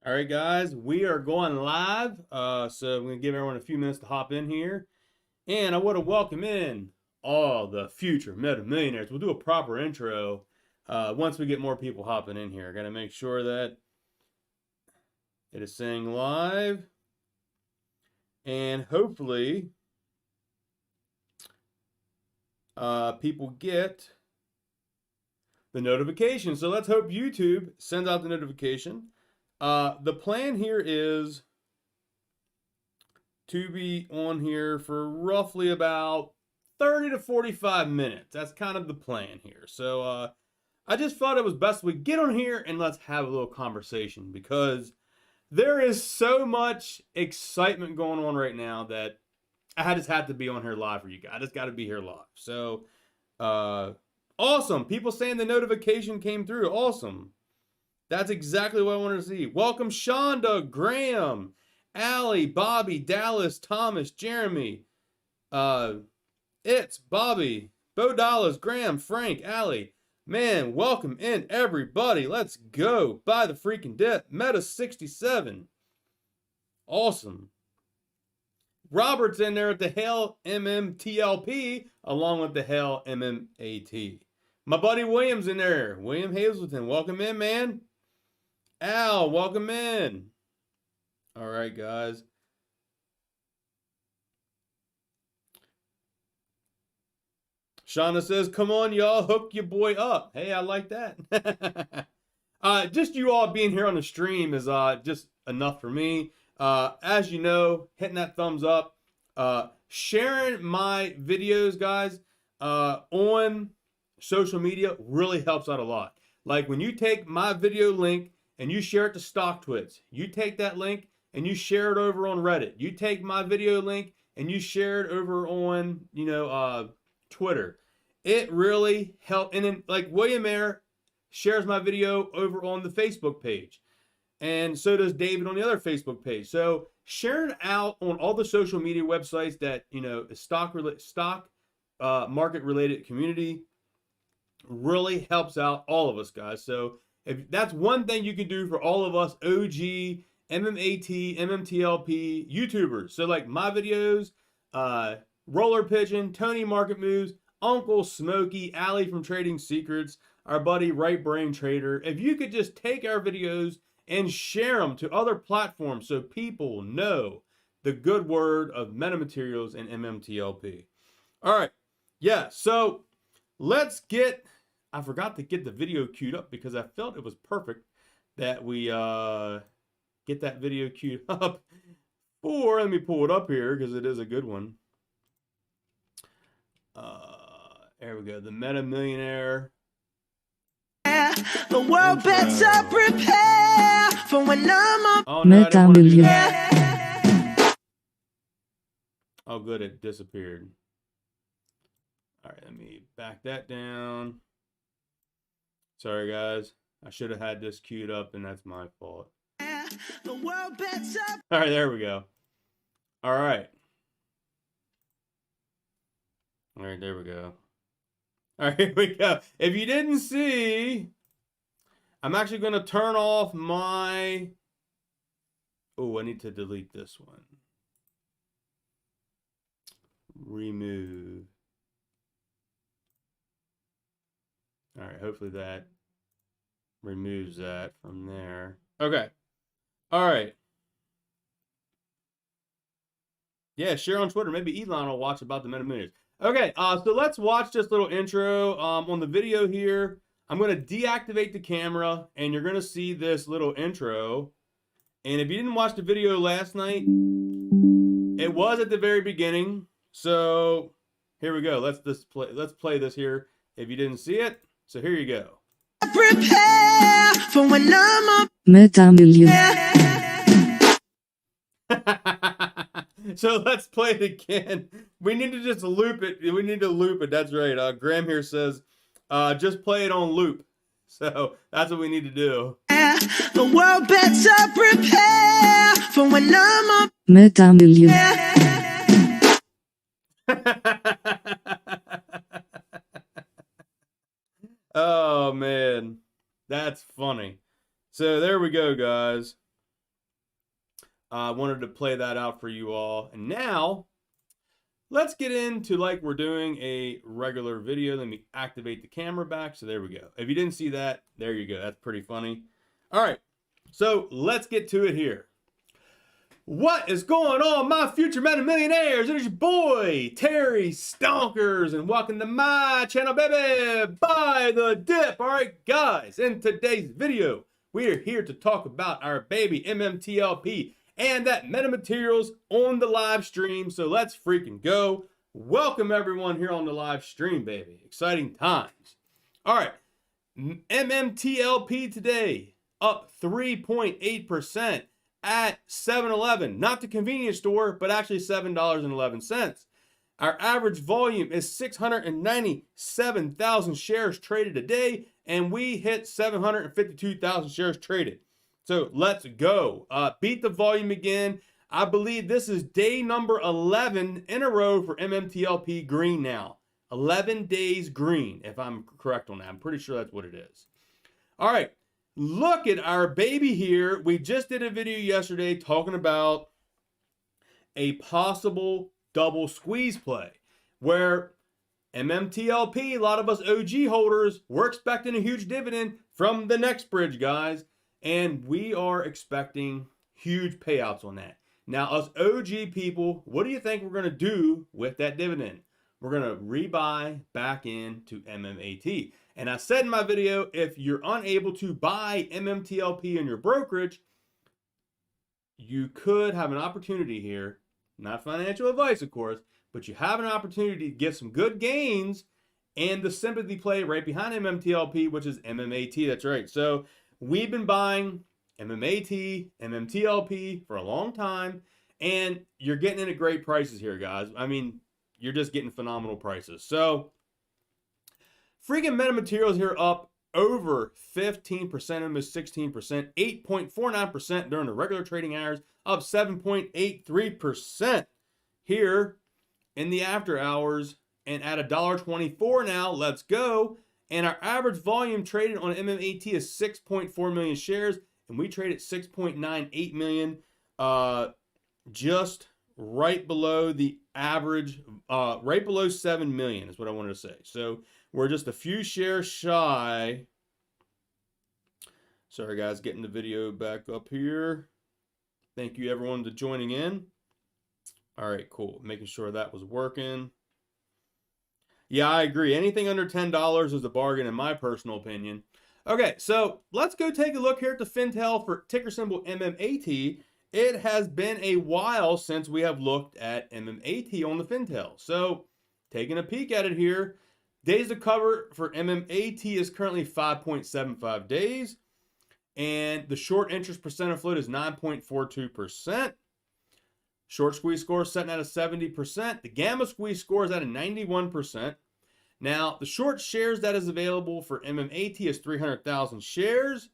All right, guys, we are going live. So I'm going to give everyone a few minutes to hop in here. And I want to welcome in all the future meta millionaires. We'll do a proper intro once we get more people hopping in here. Got to make sure that it is saying live. And hopefully people get the notification. So let's hope YouTube sends out the notification. The plan here is to be on here for roughly about 30 to 45 minutes. That's kind of the plan here. So I just thought it was best we get on here and let's have a little conversation, because there is so much excitement going on right now that I just have to be on here live for you guys. I just got to be here live. So awesome. People saying the notification came through. Awesome. That's exactly what I wanted to see. Welcome, Shonda, Graham, Allie, Bobby, Dallas, Thomas, Jeremy, It's, Bobby, Bo Dallas, Graham, Frank, Allie. Man, welcome in, everybody. Let's go. Buy the freaking dip. Meta 67. Awesome. Robert's in there at the Hell MMTLP, along with the Hell MMAT. My buddy William's in there. William Hazelton, welcome in, man. Al, welcome in. All right, guys. Shauna says, come on, y'all, hook your boy up. Hey, I like that. Just you all being here on the stream is just enough for me. As you know, hitting that thumbs up, sharing my videos, guys, on social media really helps out a lot. Like when you take my video link and you share it to StockTwits, you take that link and you share it over on Reddit. You take my video link and you share it over on, Twitter. It really helped. And then like William Air shares my video over on the Facebook page. And so does David on the other Facebook page. So sharing out on all the social media websites that, stock market related community really helps out all of us, guys. So if that's one thing you can do for all of us OG, MMAT, MMTLP YouTubers. So like my videos, Roller Pigeon, Tony Market Moves, Uncle Smokey, Allie from Trading Secrets, our buddy Right Brain Trader. If you could just take our videos and share them to other platforms so people know the good word of metamaterials and MMTLP. All right. Yeah, so let's get, I forgot to get the video queued up because I felt it was perfect that we get that video queued up. Or let me pull it up here because it is a good one. There we go. The Meta Millionaire. The world better prepare for when I'm Oh, no, I didn't want to do that. Oh, good. It disappeared. All right, let me back that down. Sorry, guys. I should have had this queued up, and that's my fault. The world better. All right, there we go. All right. All right, there we go. All right, here we go. If you didn't see, I'm actually going to turn off my... Oh, I need to delete this one. Remove. All right, hopefully that removes that from there. Okay. All right. Yeah, share on Twitter. Maybe Elon will watch about the Meta Millionaires. Okay, so let's watch this little intro on the video here. I'm going to deactivate the camera, and you're going to see this little intro. And if you didn't watch the video last night, it was at the very beginning. So here we go. Let's play this here if you didn't see it. So here you go. Prepare for when I'm METATERRY. So let's play it again. We need to just loop it. We need to loop it. That's right. Graham here says, just play it on loop. So that's what we need to do. The world better prepare for when I'm METATERRY. Oh man, that's funny. So there we go, guys. I wanted to play that out for you all. And now, let's get into like we're doing a regular video. Let me activate the camera back. So there we go. If you didn't see that, there you go. That's pretty funny. All right. So let's get to it here. What is going on, my future men and millionaires? It is your boy, Terry Stonkers, and welcome to my channel, baby. Buy the dip. All right, guys, in today's video, we are here to talk about our baby MMTLP and that metamaterials on the live stream. So let's freaking go. Welcome everyone here on the live stream, baby. Exciting times. All right, MMTLP today up 3.8%. at 7-Eleven, not the convenience store, but actually $7.11. Our average volume is 697,000 shares traded a day, and we hit 752,000 shares traded. So let's go. Beat the volume again. I believe this is day number 11 in a row for MMTLP green now. 11 days green, if I'm correct on that. I'm pretty sure that's what it is. All right. Look at our baby here. We just did a video yesterday talking about a possible double squeeze play where MMTLP, a lot of us OG holders, we're expecting a huge dividend from the next bridge, guys. And we are expecting huge payouts on that. Now, us OG people, what do you think we're going to do with that dividend? We're going to rebuy back into MMAT. And I said in my video, if you're unable to buy MMTLP in your brokerage, you could have an opportunity here, not financial advice, of course, but you have an opportunity to get some good gains and the sympathy play right behind MMTLP, which is MMAT. That's right. So we've been buying MMAT, MMTLP for a long time, and you're getting in at great prices here, guys. I mean, you're just getting phenomenal prices. So freaking metamaterials here up over 15%, almost 16%, 8.49% during the regular trading hours, up 7.83% here in the after hours, and at $1.24 now. Let's go. And our average volume traded on MMAT is 6.4 million shares, and we traded 6.98 million, just right below the average, right below 7 million is what I wanted to say. So we're just a few shares shy. Sorry guys, getting the video back up here. Thank you everyone for joining in. All right, cool. Making sure that was working. Yeah, I agree. Anything under $10 is a bargain in my personal opinion. Okay, so let's go take a look here at the Fintel for ticker symbol MMAT. It has been a while since we have looked at MMAT on the Fintel. So taking a peek at it here, days to cover for MMAT is currently 5.75 days. And the short interest percent of float is 9.42%. Short squeeze score is setting at a 70%. The gamma squeeze score is at a 91%. Now, the short shares that is available for MMAT is 300,000 shares.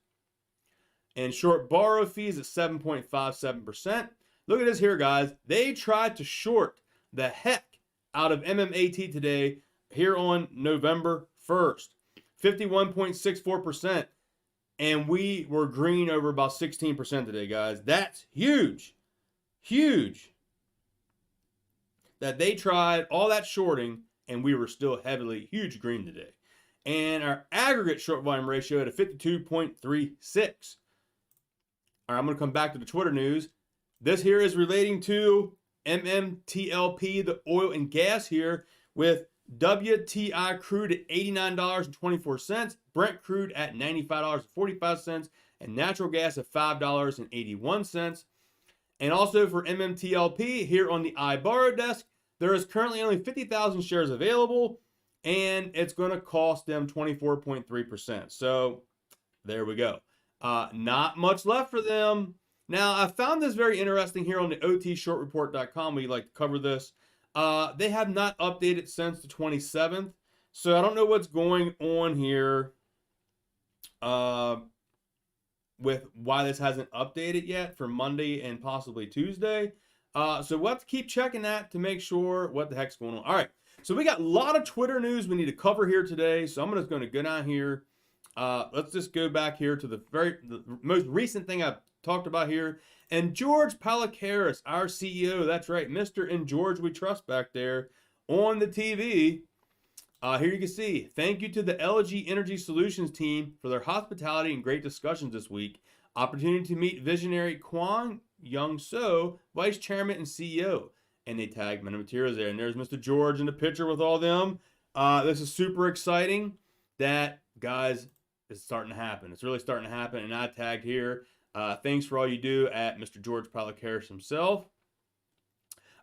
And short borrow fees at 7.57%. Look at this here, guys. They tried to short the heck out of MMAT today here on November 1st. 51.64%. And we were green over about 16% today, guys. That's huge. Huge. That they tried all that shorting and we were still heavily huge green today. And our aggregate short volume ratio at a 52.36. All right, I'm going to come back to the Twitter news. This here is relating to MMTLP, the oil and gas here, with WTI crude at $89.24, Brent crude at $95.45, and natural gas at $5.81. And also for MMTLP here on the iBorrow desk, there is currently only 50,000 shares available, and it's going to cost them 24.3%. So there we go. Not much left for them. Now, I found this very interesting here on the otshortreport.com. We like to cover this. They have not updated since the 27th. So I don't know what's going on here with why this hasn't updated yet for Monday and possibly Tuesday. So we'll have to keep checking that to make sure what the heck's going on. All right. So we got a lot of Twitter news we need to cover here today. So I'm just going to go down here. Let's just go back here to the most recent thing I've talked about here. And George Palikaris, our CEO, that's right, Mr. and George We Trust back there on the TV. Here you can see, thank you to the LG Energy Solutions team for their hospitality and great discussions this week. Opportunity to meet visionary Kwang Young So, Vice Chairman and CEO. And they tagged METATERRY there. And there's Mr. George in the picture with all them. This is super exciting that, guys, it's starting to happen. It's really starting to happen. And I tagged here. Thanks for all you do at Mr. George Palikaris himself.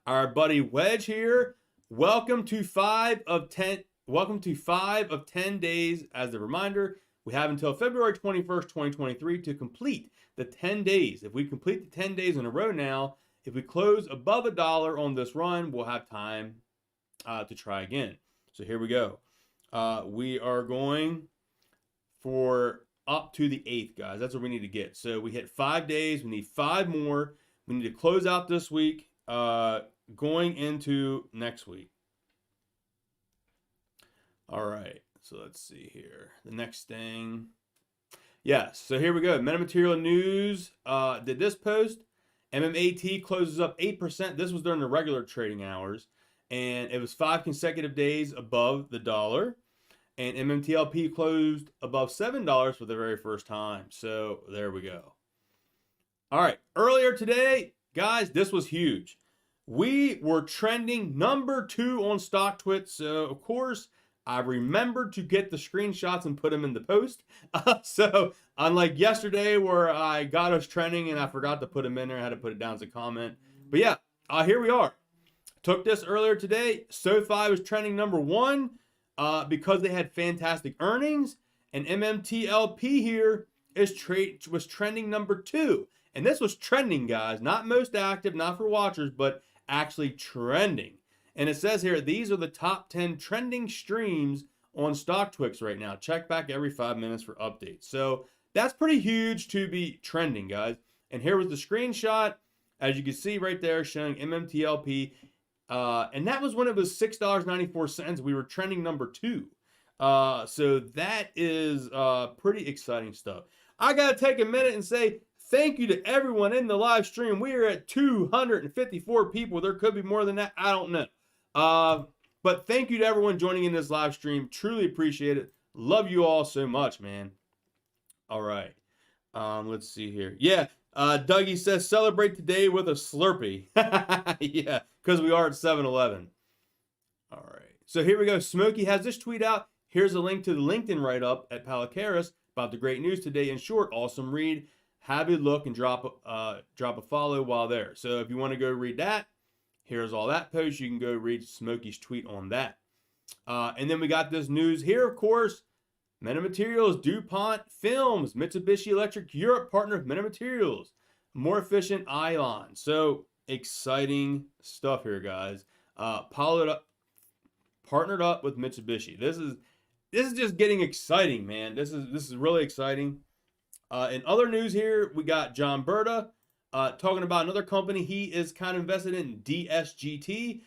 Our buddy Wedge here. Welcome to 5 of 10. Welcome to 5 of 10 days. As a reminder, we have until February 21st, 2023 to complete the 10 days. If we complete the 10 days in a row now, if we close above $1 on this run, we'll have time to try again. So here we go. We are going for up to the 8th, guys. That's what we need to get. So we hit 5 days. We need 5 more. We need to close out this week, going into next week. All right. So let's see here. The next thing. Yes. So here we go. Metamaterial News did this post. MMAT closes up 8%. This was during the regular trading hours. And it was 5 consecutive days above the dollar. And MMTLP closed above $7 for the very first time. So there we go. All right. Earlier today, guys, this was huge. We were trending number 2 on StockTwits. So, of course, I remembered to get the screenshots and put them in the post. So unlike yesterday where I got us trending and I forgot to put them in there, I had to put it down as a comment. But yeah, here we are. Took this earlier today. SoFi was trending number 1 because they had fantastic earnings. And MMTLP here was trending number 2. And this was trending, guys. Not most active, not for watchers, but actually trending. And it says here, these are the top 10 trending streams on StockTwits right now. Check back every 5 minutes for updates. So that's pretty huge to be trending, guys. And here was the screenshot, as you can see right there, showing MMTLP. And that was when it was $6.94. We were trending number 2. So that is pretty exciting stuff. I got to take a minute and say thank you to everyone in the live stream. We are at 254 people. There could be more than that. I don't know. But thank you to everyone joining in this live stream. Truly appreciate it. Love you all so much, man. All right. Let's see here. Yeah. Dougie says celebrate today with a Slurpee. Yeah, because we are at 7-Eleven. All right. So here we go. Smokey has this tweet out. Here's a link to the LinkedIn write-up at Palikaris about the great news today. In short, awesome read. Have a look and drop a follow while there. So if you want to go read that, here's all that post. You can go read Smokey's tweet on that. And then we got this news here, of course. Metamaterials, DuPont Films, Mitsubishi Electric Europe partner of Metamaterials. More efficient ion. So exciting stuff here, guys. Partnered up with Mitsubishi. This is just getting exciting, man. This is really exciting. In other news here, we got John Berta talking about another company he is kind of invested in, DSGT.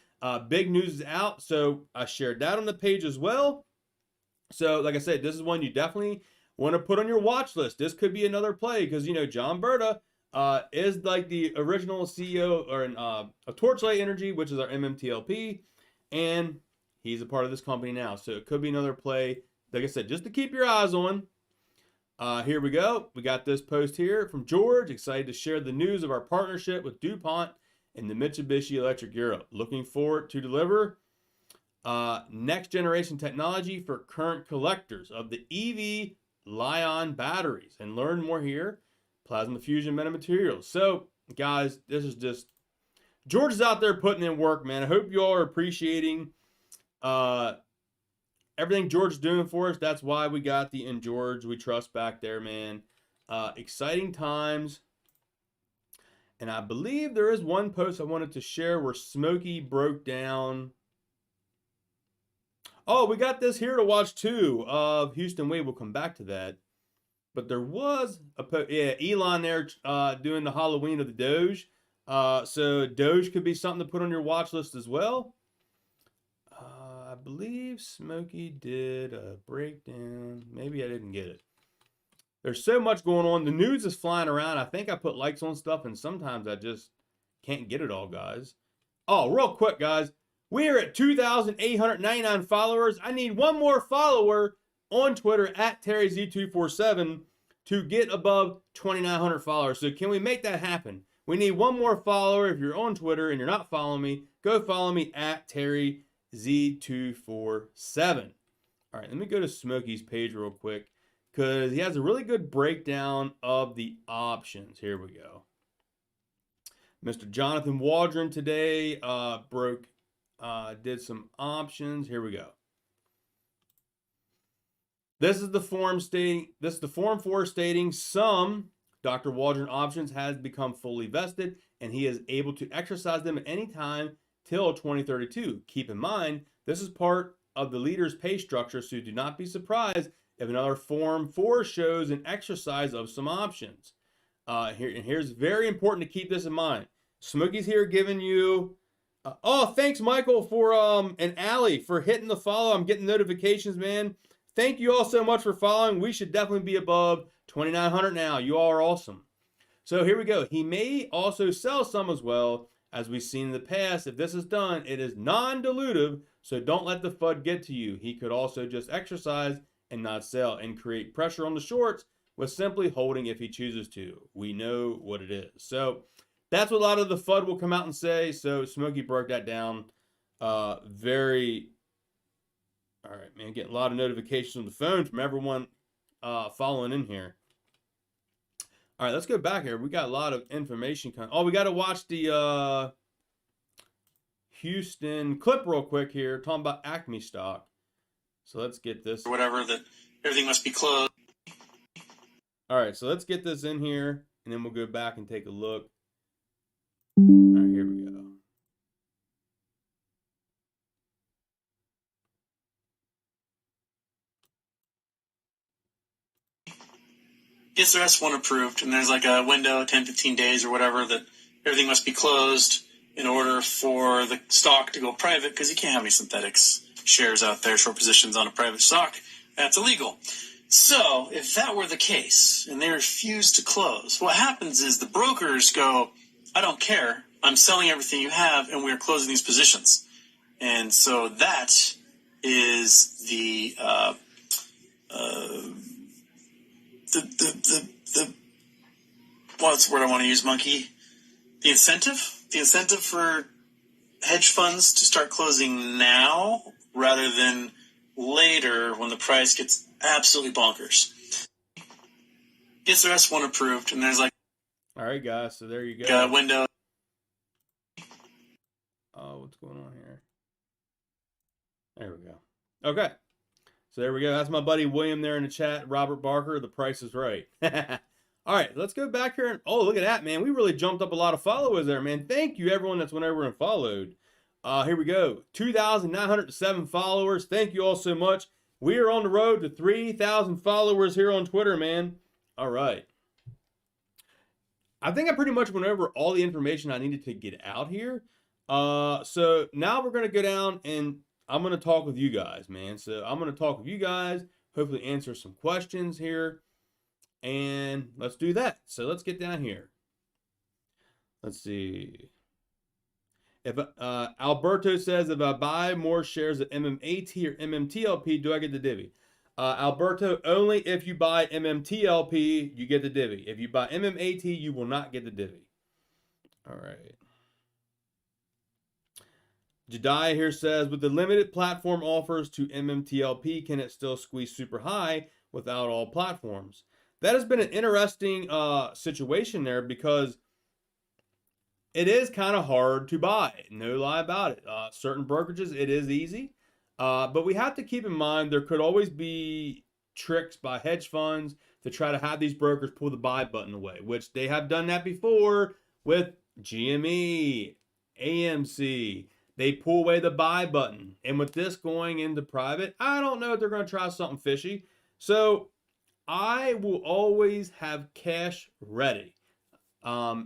Big news is out, so I shared that on the page as well. So, like I said, this is one you definitely want to put on your watch list. This could be another play because, you know, John Berta is like the original CEO of Torchlight Energy, which is our MMTLP, and he's a part of this company now. So it could be another play, like I said, just to keep your eyes on. Here we go. We got this post here from George. Excited to share the news of our partnership with DuPont and the Mitsubishi Electric Europe. Looking forward to deliver next generation technology for current collectors of the EV Li-ion batteries. And learn more here. Plasma Fusion Metamaterials. So, guys, this is just... George is out there putting in work, man. I hope you all are appreciating everything George is doing for us. That's why we got the In George We Trust back there, man. Exciting times. And I believe there is one post I wanted to share where Smokey broke down... Oh, we got this here to watch too of Houston Wade. We'll come back to that. But there was Elon there doing the Halloween of the Doge. So Doge could be something to put on your watch list as well. I believe Smokey did a breakdown. Maybe I didn't get it. there's so much going on. The news is flying around. I think I put likes on stuff, and sometimes I just can't get it all, guys. Oh, real quick, guys. We are at 2,899 followers. I need one more follower on Twitter at TerryZ247 to get above 2,900 followers. So can we make that happen? We need one more follower. If you're on Twitter and you're not following me, go follow me at TerryZ247. All right, let me go to Smokey's page real quick because he has a really good breakdown of the options. Here we go. Mr. Jonathan Waldron today did some options. Here we go. This is the form for stating some Dr. Waldron options has become fully vested, and he is able to exercise them at any time till 2032. Keep in mind, this is part of the leader's pay structure, so do not be surprised if another Form 4 shows an exercise of some options. Here's very important to keep this in mind. Smokey's here giving you... oh, thanks, Michael, for and Allie for hitting the follow. I'm getting notifications, man. Thank you all so much for following. We should definitely be above 2,900 now. You all are awesome. So here we go. He may also sell some as well, as we've seen in the past. If this is done, it is non-dilutive, so don't let the FUD get to you. He could also just exercise and not sell and create pressure on the shorts with simply holding if he chooses to. We know what it is. So that's what a lot of the FUD will come out and say. So Smokey broke that down very... All right, man, getting a lot of notifications on the phone from everyone following in here. All right, let's go back here. We got a lot of information coming. Oh, we got to watch the Houston clip real quick here, talking about Acme stock. So let's get this. Or whatever, that everything must be closed. All right, so let's get this in here, and then we'll go back and take a look. All right, here we go. Gets the S1 approved, and there's like a window, 10, 15 days or whatever, that everything must be closed in order for the stock to go private, because you can't have any synthetics shares out there, short positions on a private stock. That's illegal. So if that were the case, and they refuse to close, what happens is the brokers go, I don't care, I'm selling everything you have, and we're closing these positions. And so that is the what's the word I want to use, Monkey? The incentive for hedge funds to start closing now rather than later when the price gets absolutely bonkers. Gets their S1 approved, and there's like... All right, guys, so there you go. Window. Oh, what's going on here? There we go. Okay. So there we go. That's my buddy William there in the chat. Robert Barker, the price is right. All right, let's go back here. And oh, look at that, man. We really jumped up a lot of followers there, man. Thank you, everyone that's went over and followed. Here we go. 2,907 followers. Thank you all so much. We are on the road to 3,000 followers here on Twitter, man. All right. I think I pretty much went over all the information I needed to get out here. So now we're going to go down and I'm going to talk with you guys, man. So I'm going to talk with you guys, hopefully answer some questions here, and let's do that. So let's get down here. Let's see. If Alberto says, if I buy more shares of MMAT or MMTLP, do I get the divvy? Alberto, only if you buy MMTLP, you get the divvy. If you buy MMAT, you will not get the divvy. All right. Jediah here says, with the limited platform offers to MMTLP, can it still squeeze super high without all platforms? That has been an interesting situation there because it is kind of hard to buy. No lie about it. Certain brokerages, it is easy. But we have to keep in mind there could always be tricks by hedge funds to try to have these brokers pull the buy button away, which they have done that before with GME, AMC. They pull away the buy button. And with this going into private, I don't know if they're going to try something fishy. So I will always have cash ready. I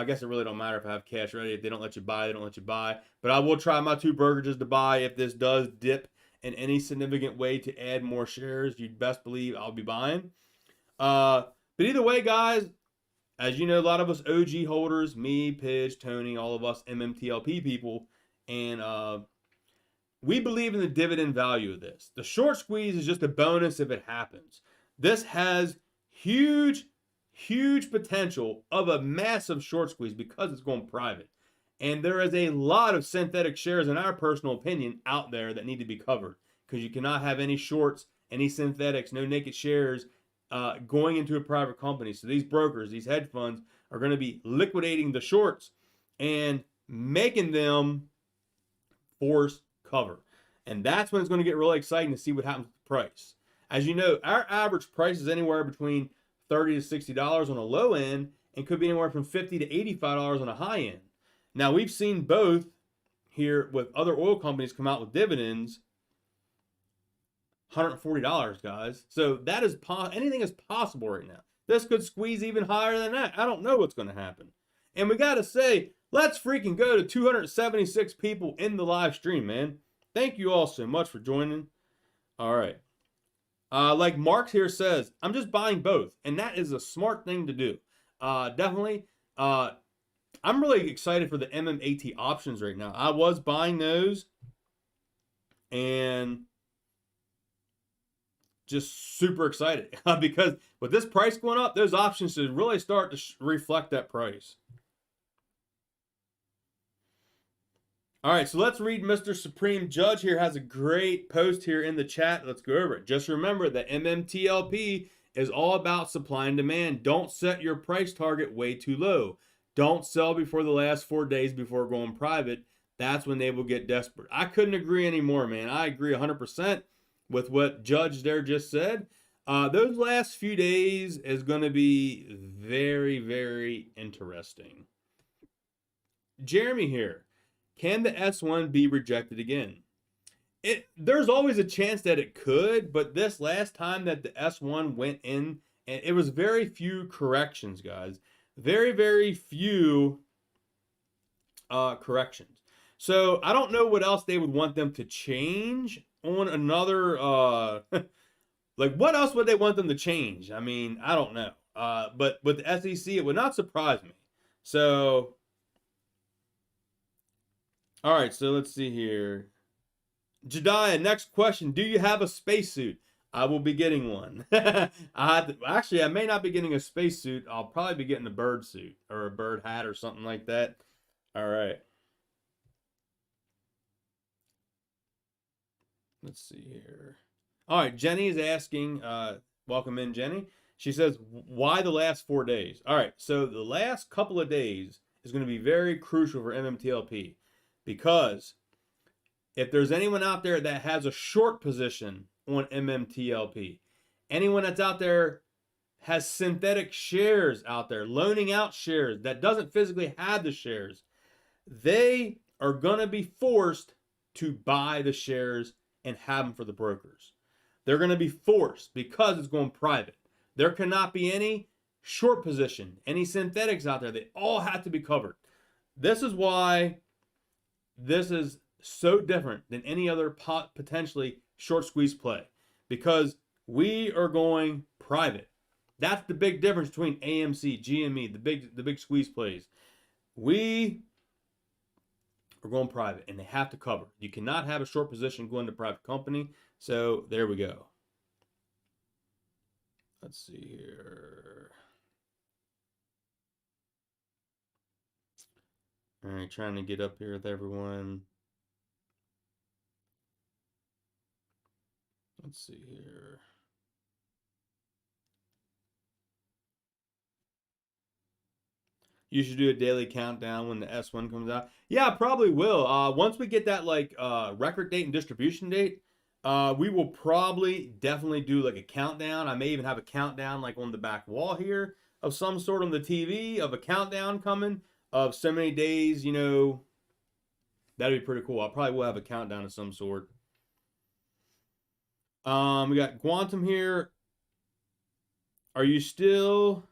guess it really don't matter if I have cash ready. If they don't let you buy, they don't let you buy. But I will try my two brokerages to buy if this does dip in any significant way to add more shares. You'd best believe I'll be buying. But either way, guys, as you know, a lot of us OG holders, me, Pidge, Tony, all of us MMTLP people, and we believe in the dividend value of this. The short squeeze is just a bonus if it happens. This has huge, huge potential of a massive short squeeze because it's going private. And there is a lot of synthetic shares, in our personal opinion, out there that need to be covered, because you cannot have any shorts, any synthetics, no naked shares going into a private company. So these brokers, these hedge funds, are going to be liquidating the shorts and making them force cover. And that's when it's going to get really exciting to see what happens with the price. As you know, our average price is anywhere between $30 to $60 on a low end, and could be anywhere from $50 to $85 on a high end. Now, we've seen both here with other oil companies come out with dividends, $140, guys. So that is anything is possible right now. This could squeeze even higher than that. I don't know what's going to happen. And we got to say, let's freaking go to 276 people in the live stream, man. Thank you all so much for joining. All right. Like Mark here says, I'm just buying both. And that is a smart thing to do. Definitely. I'm really excited for the MMAT options right now. I was buying those. And just super excited. Because with this price going up, those options should really start to reflect that price. All right, so let's read Mr. Supreme Judge here. Has a great post here in the chat. Let's go over it. Just remember that MMTLP is all about supply and demand. Don't set your price target way too low. Don't sell before the last 4 days before going private. That's when they will get desperate. I couldn't agree anymore, man. I agree 100% with what Judge there just said. Those last few days is going to be very, very interesting. Jeremy here. Can the S1 be rejected again? There's always a chance that it could, but this last time that the S1 went in, and it was very few corrections, guys. Very, very few corrections. So I don't know what else they would want them to change on another, like what else would they want them to change? I mean, I don't know. But with the SEC, it would not surprise me. So, all right, so let's see here. Jediah, next question. Do you have a spacesuit? I will be getting one. Actually, I may not be getting a spacesuit. I'll probably be getting a bird suit or a bird hat or something like that. All right. Let's see here. All right, Jenny is asking, welcome in, Jenny. She says, why the last 4 days? All right, so the last couple of days is going to be very crucial for MMTLP, because if there's anyone out there that has a short position on MMTLP, anyone that's out there has synthetic shares out there, loaning out shares that doesn't physically have the shares, they are going to be forced to buy the shares and have them for the brokers. They're going to be forced because it's going private. There cannot be any short position, any synthetics out there. They all have to be covered. This is why this is so different than any other potentially short squeeze play, because we are going private. That's the big difference between AMC, GME, the big squeeze plays. We are going private, and they have to cover. You cannot have a short position going to private company. So there we go. Let's see here. All right, trying to get up here with everyone. Let's see here. You should do a daily countdown when the S1 comes out. Yeah, I probably will. Once we get that like record date and distribution date, we will probably definitely do like a countdown. I may even have a countdown like on the back wall here of some sort on the TV of a countdown coming of so many days, you know. That'd be pretty cool. I probably will have a countdown of some sort. We got Quantum here. Are you still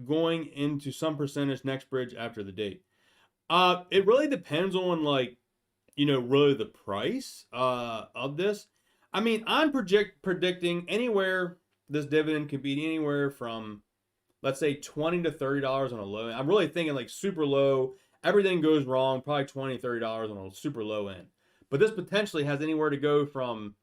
going into some percentage next bridge after the date? It really depends on, like, you know, really the price of this. I mean, I'm predicting anywhere this dividend could be anywhere from, let's say, $20 to $30 on a low end. I'm really thinking like super low. Everything goes wrong, probably $20, $30 on a super low end. But this potentially has anywhere to go from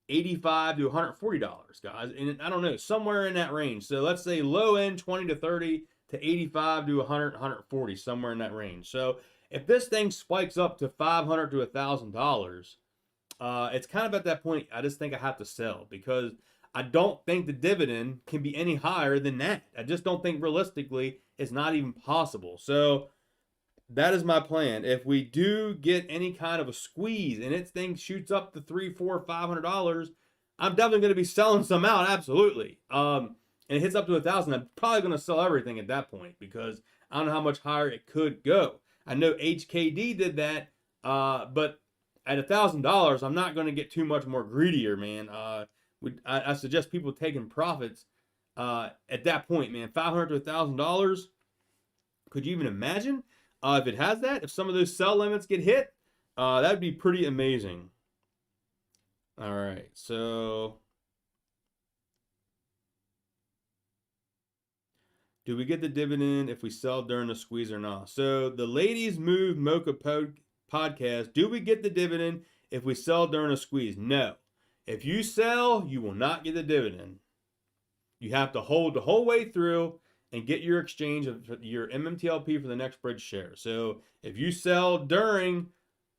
$85 to $140, guys. And I don't know, somewhere in that range. So let's say low end 20 to 30 to 85 to 100, 140, somewhere in that range. So if this thing spikes up to $500 to $1,000, it's kind of at that point, I just think I have to sell because I don't think the dividend can be any higher than that. I just don't think realistically it's not even possible. So that is my plan. If we do get any kind of a squeeze and its thing shoots up to $300, $400, $500, I'm definitely going to be selling some out. Absolutely. And it hits up to 1,000. I'm probably going to sell everything at that point because I don't know how much higher it could go. I know HKD did that, but at $1,000, I'm not going to get too much more greedier, man. I suggest people taking profits at that point, man. $500 to $1,000. Could you even imagine if it has that? If some of those sell limits get hit, that would be pretty amazing. All right, so do we get the dividend if we sell during the squeeze or not? So the Ladies Move Mocha podcast, do we get the dividend if we sell during a squeeze? No. If you sell, you will not get the dividend. You have to hold the whole way through and get your exchange of your MMTLP for the next bridge share. So if you sell during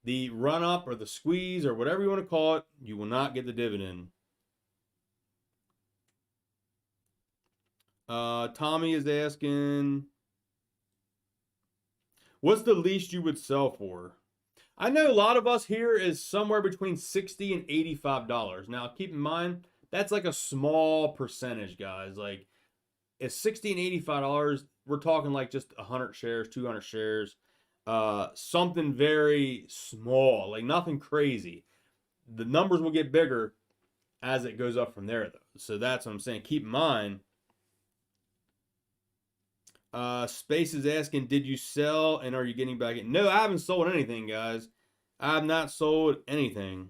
the run up or the squeeze or whatever you want to call it, you will not get the dividend. Tommy is asking, what's the least you would sell for? I know a lot of us here is somewhere between $60 and $85. Now, keep in mind, that's like a small percentage, guys. Like, it's $60 and $85. We're talking like just 100 shares, 200 shares. Something very small, like nothing crazy. The numbers will get bigger as it goes up from there, though. So that's what I'm saying. Keep in mind. Space is asking, did you sell and are you getting back in? No, I haven't sold anything, guys. I have not sold anything.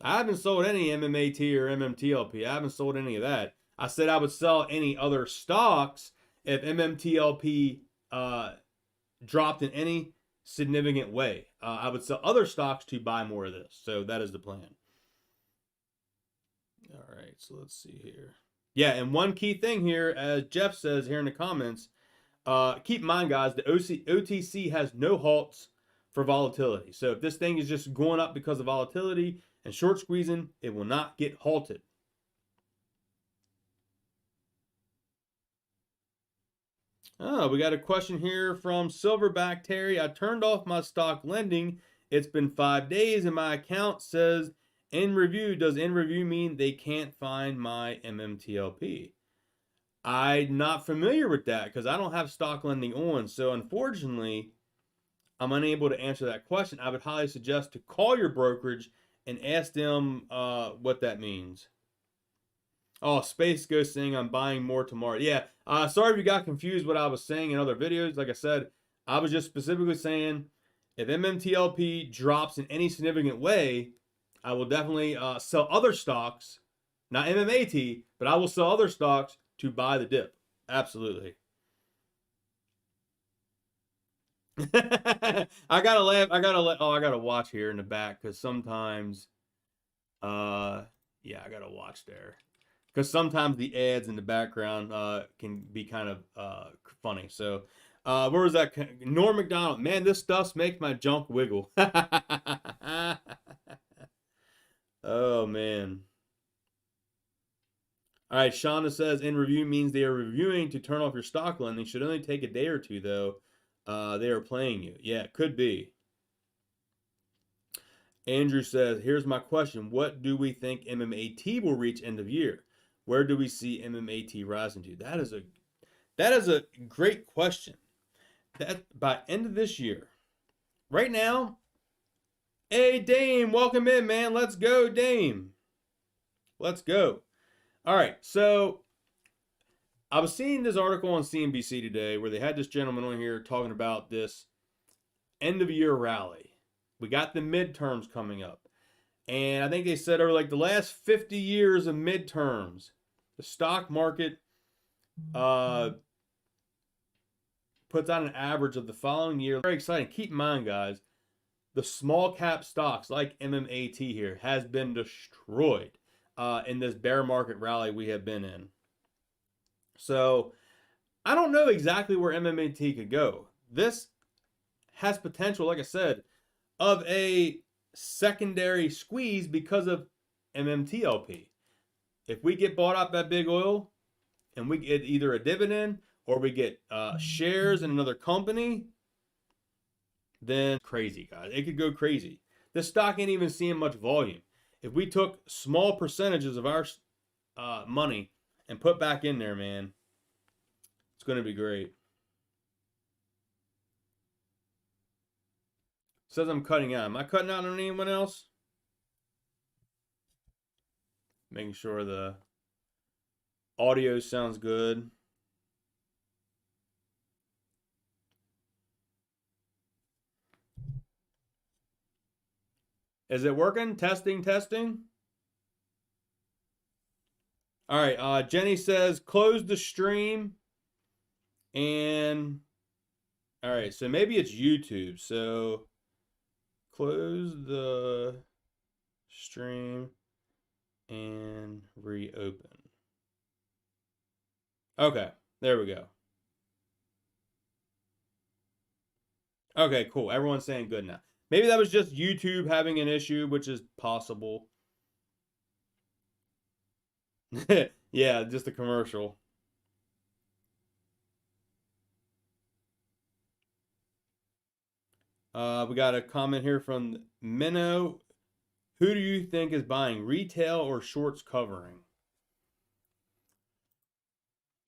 I haven't sold any MMAT or MMTLP. I haven't sold any of that. I said I would sell any other stocks if MMTLP dropped in any significant way. I would sell other stocks to buy more of this. So that is the plan. All right, so let's see here. Yeah, and one key thing here, as Jeff says here in the comments, keep in mind, guys, the OTC has no halts for volatility. So if this thing is just going up because of volatility and short squeezing, it will not get halted. Oh, we got a question here from Silverback Terry. I turned off my stock lending. It's been 5 days and my account says in review. Does in review mean they can't find my MMTLP? I'm not familiar with that because I don't have stock lending on. So unfortunately, I'm unable to answer that question. I would highly suggest to call your brokerage and ask them what that means. Oh, Space Ghost saying I'm buying more tomorrow. Yeah, sorry if you got confused what I was saying in other videos. Like I said, I was just specifically saying if MMTLP drops in any significant way, I will definitely sell other stocks, not MMAT, but I will sell other stocks to buy the dip. Absolutely. I gotta laugh. I gotta watch here in the back because sometimes, yeah, I gotta watch there because sometimes the ads in the background can be kind of funny. So, where was that? Norm McDonald. Man, this stuff makes my junk wiggle. Oh man. All right, Shauna says in review means they are reviewing to turn off your stock lending. Should only take a day or two though. They are playing you. Yeah, it could be. Andrew says, here's my question. What do we think MMAT will reach end of year? Where do we see MMAT rising to? That is a great question. That by end of this year. Right now, hey Dame, welcome in, man. Let's go, Dame. Let's go. All right, so I was seeing this article on CNBC today where they had this gentleman on here talking about this end of year rally. We got the midterms coming up. And I think they said over like the last 50 years of midterms, the stock market puts out an average of the following year. Very exciting. Keep in mind, guys, the small cap stocks like MMAT here has been destroyed in this bear market rally we have been in. So I don't know exactly where MMAT could go. This has potential, like I said, of a secondary squeeze because of MMTLP. If we get bought up by big oil and we get either a dividend or we get shares in another company, then crazy, guys. It could go crazy. This stock ain't even seeing much volume. If we took small percentages of our money and put back in there, man, it's going to be great. Says I'm cutting out. Am I cutting out on anyone else? Making sure the audio sounds good. Is it working? Testing, testing. All right. Jenny says close the stream. And all right. So maybe it's YouTube. So close the stream and reopen. Okay. There we go. Okay, cool. Everyone's saying good now. Maybe that was just YouTube having an issue, which is possible. Yeah, just a commercial. We got a comment here from Minnow. Who do you think is buying, retail or shorts covering?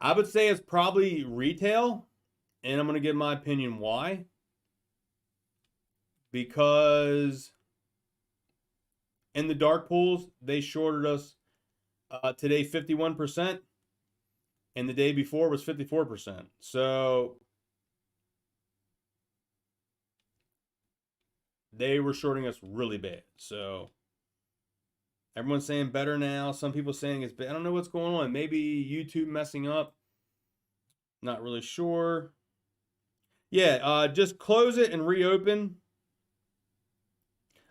I would say it's probably retail, and I'm going to give my opinion why. Because in the dark pools, they shorted us today 51%, and the day before was 54%. So they were shorting us really bad. So everyone's saying better now. Some people saying it's bad. I don't know what's going on. Maybe YouTube messing up. Not really sure. Yeah, just close it and reopen.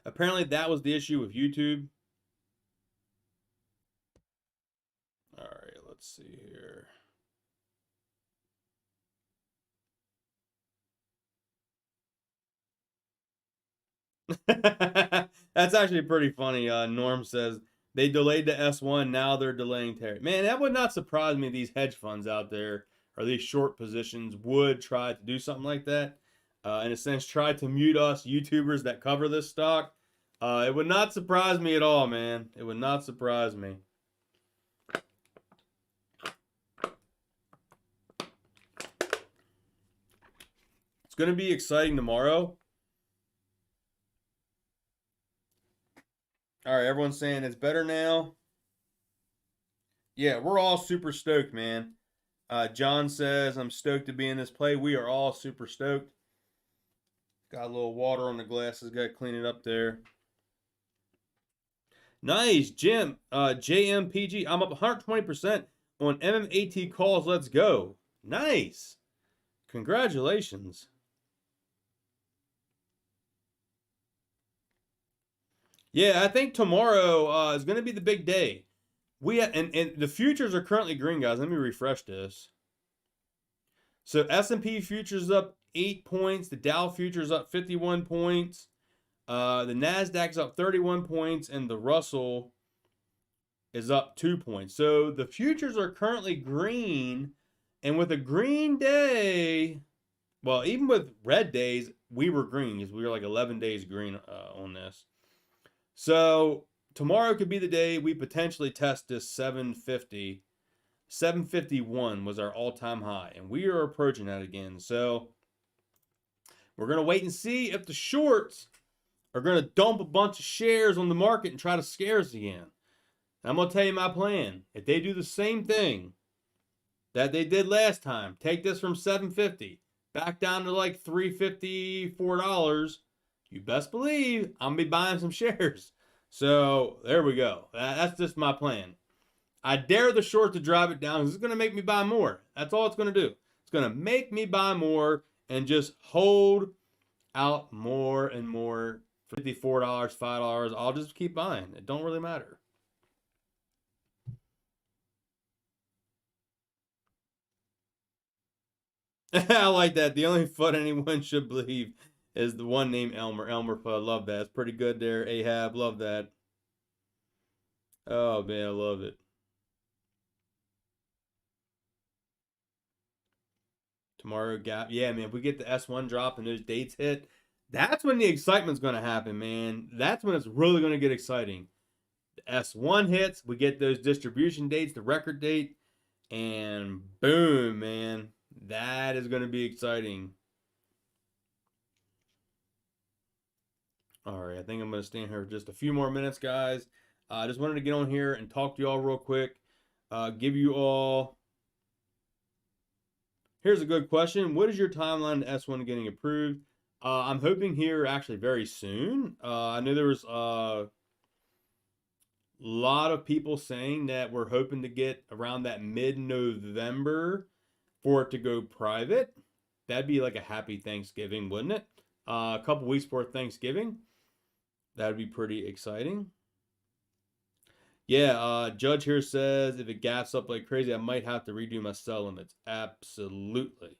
Apparently that was the issue with YouTube. All right, let's see here. That's actually pretty funny. Norm says they delayed the S1. Now they're delaying Terry. Man, that would not surprise me. These hedge funds out there or these short positions would try to do something like that. In a sense, try to mute us YouTubers that cover this stock. It would not surprise me at all, man. It would not surprise me. It's going to be exciting tomorrow. All right, everyone's saying it's better now. Yeah, we're all super stoked, man. John says, I'm stoked to be in this play. We are all super stoked. Got a little water on the glasses. Got to clean it up there. Nice, Jim. JMPG. I'm up 120% on MMAT calls. Let's go. Nice. Congratulations. Yeah, I think tomorrow is going to be the big day. And the futures are currently green, guys. Let me refresh this. So S&P futures up 8 points. The Dow futures up 51 points. The NASDAQ's up 31 points. And the Russell is up 2 points. So the futures are currently green. And with a green day, well, even with red days, we were green because we were like 11 days green on this. So tomorrow could be the day we potentially test this 750. 751 was our all-time high, and we are approaching that again. So we're going to wait and see if the shorts are going to dump a bunch of shares on the market and try to scare us again. And I'm going to tell you my plan. If they do the same thing that they did last time, take this from 750 back down to like $3.54, you best believe I'm going to be buying some shares. So there we go. That's just my plan. I dare the short to drive it down because it's going to make me buy more. That's all it's going to do. It's going to make me buy more and just hold out more and more. $54, $5. I'll just keep buying. It don't really matter. I like that. The only FUD anyone should believe is the one named Elmer. Elmer FUD. Love that. It's pretty good there. Ahab. Love that. Oh, man. I love it. Tomorrow gap. Yeah, man. If we get the S1 drop and those dates hit, that's when the excitement's going to happen, man. That's when it's really going to get exciting. The S1 hits. We get those distribution dates, the record date, and boom, man. That is going to be exciting. All right, I think I'm going to stand here for just a few more minutes, guys. I just wanted to get on here and talk to y'all real quick. Give you all... Here's a good question. What is your timeline to S1 getting approved? I'm hoping here actually very soon. I know there was a lot of people saying that we're hoping to get around that mid-November for it to go private. That'd be like a happy Thanksgiving, wouldn't it? A couple weeks before Thanksgiving. That'd be pretty exciting. Yeah, Judge here says if it gaps up like crazy, I might have to redo my sell limits. Absolutely.